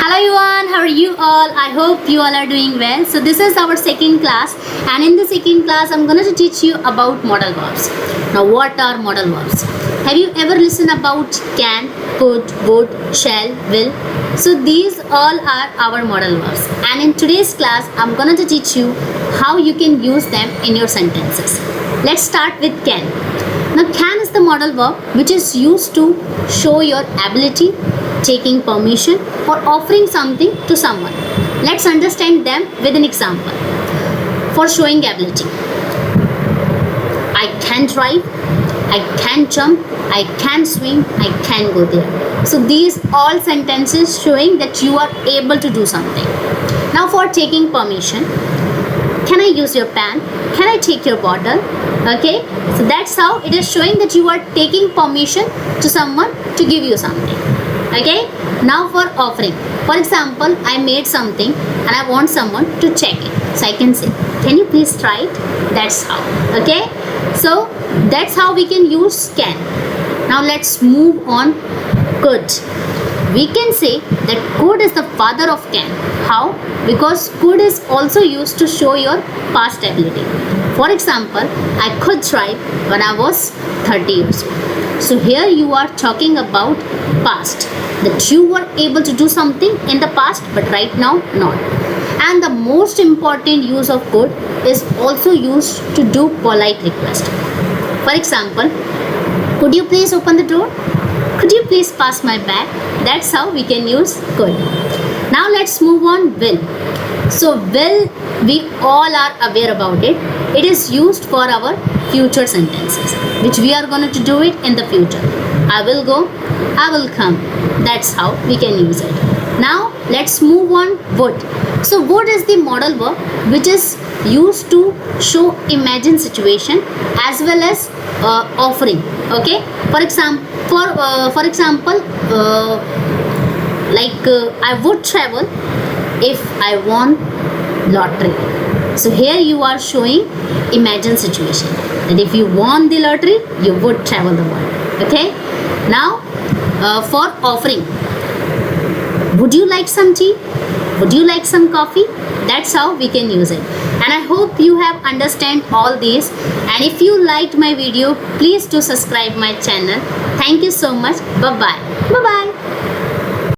Hello everyone, how are you all? I hope you all are doing well. So this is our second class, and in the second class I'm going to teach you about modal verbs. Now what are modal verbs? Have you ever listened about can, could, would, shall, will? So these all are our modal verbs, and in today's class I'm going to teach you how you can use them in your sentences. Let's start with can. Now can is the modal verb which is used to show your ability, taking permission, or offering something to someone. Let's understand them with an example. For showing ability, I can drive, I can jump, I can swim, I can go there. So these all sentences showing that you are able to do something. Now for taking permission, can I use your pen? Can I take your bottle? Okay, so that's how it is showing that you are taking permission to someone to give you something. Okay, now for offering. For example, I made something and I want someone to check it. So I can say, can you please try it? That's how. Okay, so that's how we can use can. Now let's move on. Could. We can say that could is the father of can. How? Because could is also used to show your past ability. For example, I could drive when I was 30 years old. So here you are talking about past, that you were able to do something in the past but right now not. And the most important use of could is also used to do polite request. For example, could you please open the door? Could you please pass my bag? That's how we can use could. Now let's move on will. So will, we all are aware about it. It is used for our future sentences, which we are going to do it in the future. I will go, I will come. That's how we can use it. Now let's move on would. So would is the modal verb which is used to show imagined situation as well as offering. Okay, for example, I would travel if I won lottery. So here you are showing imagined situation, that if you won the lottery you would travel the world. Okay, now for offering, would you like some tea? Would you like some coffee? That's how we can use it. And I hope you have understand all these. And if you liked my video, please do subscribe my channel. Thank you so much. Bye bye. Bye bye.